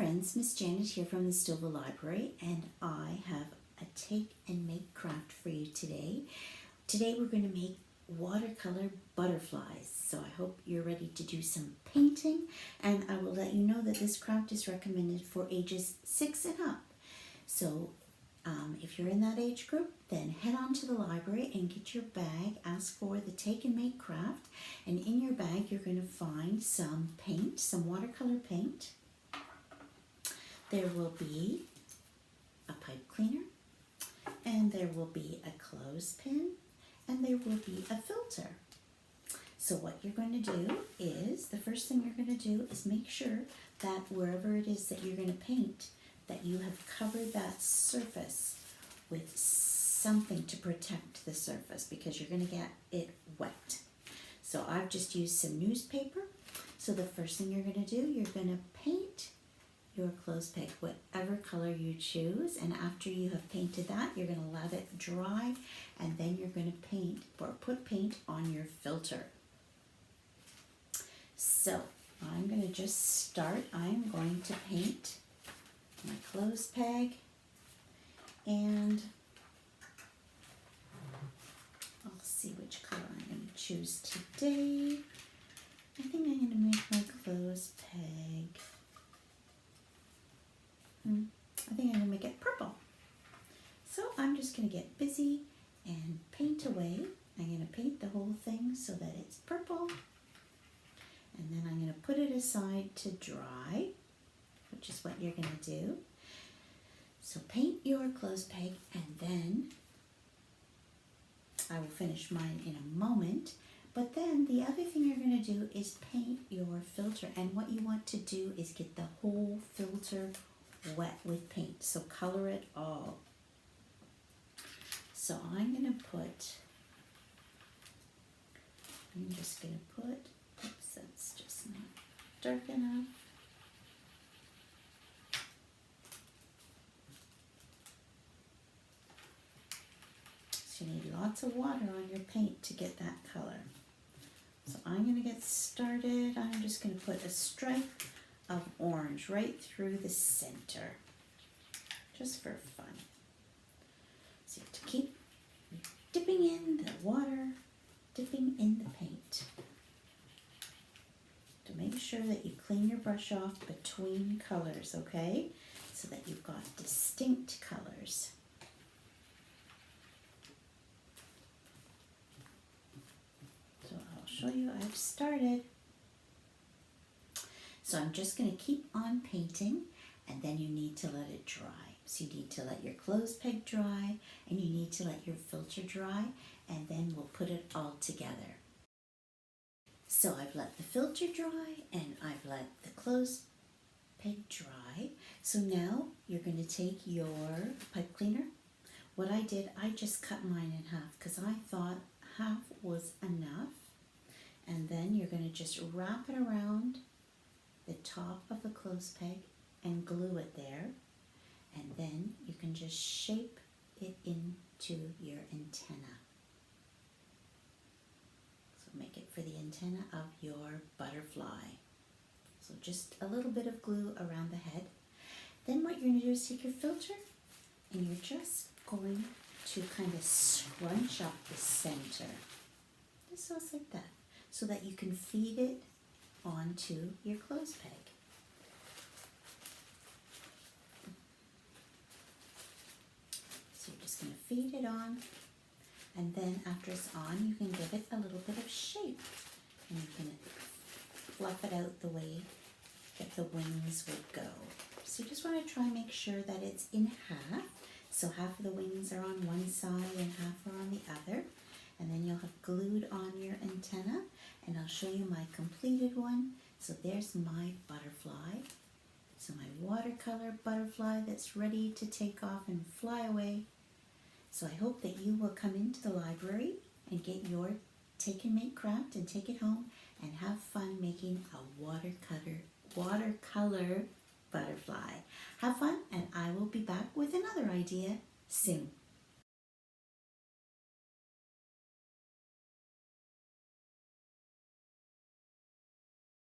friends, Miss Janet here from the Stouffville Library, and I have a take and make craft for you today. Today we're going to make watercolor butterflies, so I hope you're ready to do some painting, and I will let you know that this craft is recommended for ages 6 and up. So if you're in that age group, then head on to the library and get your bag, ask for the take and make craft, and in your bag you're going to find some paint, some watercolor paint. There will be a pipe cleaner, and there will be a clothespin, and there will be a filter. So what you're going to do is, the first thing you're going to do is make sure that wherever it is that you're going to paint, that you have covered that surface with something to protect the surface, because you're going to get it wet. So I've just used some newspaper. So the first thing you're going to do, you're going to paint your clothespin, whatever color you choose, and after you have painted that, you're going to let it dry, and then you're going to paint or put paint on your filter. So I'm going to just start. I'm going to paint my clothespin, and I'll see which color I'm going to choose today. I think I'm going to make my clothespin, I think I'm going to make it purple. So I'm just going to get busy and paint away. I'm going to paint the whole thing so that it's purple, and then I'm going to put it aside to dry, which is what you're going to do. So paint your clothespin, and then I will finish mine in a moment. But then the other thing you're going to do is paint your filter, and what you want to do is get the whole filter wet with paint. So color it all. So I'm just going to put, oops, that's just not dark enough. So you need lots of water on your paint to get that color. So I'm going to get started. I'm just going to put a stripe of orange right through the center, just for fun. So you have to keep dipping in the water, dipping in the paint, to make sure that you clean your brush off between colors, okay? So that you've got distinct colors. So I'll show you, I've started. So I'm just going to keep on painting, and then you need to let it dry. So you need to let your clothespin dry, and you need to let your filter dry, and then we'll put it all together. So I've let the filter dry, and I've let the clothespin dry. So now you're going to take your pipe cleaner. What I did, I just cut mine in half because I thought half was enough. And then you're going to just wrap it around the top of the clothespin and glue it there, and then you can just shape it into your antenna. So make it for the antenna of your butterfly. So just a little bit of glue around the head. Then what you're going to do is take your filter, and you're just going to kind of scrunch up the center, just like that, so that you can feed it onto your clothespin. So you're just going to feed it on, and then after it's on, you can give it a little bit of shape, and you can fluff it out the way that the wings would go. So you just want to try and make sure that it's in half. So half of the wings are on one side and half are on the other. And then you'll have glued on your antenna, and I'll show you my completed one. So there's my butterfly. So my watercolor butterfly that's ready to take off and fly away. So I hope that you will come into the library and get your take and make craft and take it home and have fun making a watercolor butterfly. Have fun, and I will be back with another idea soon.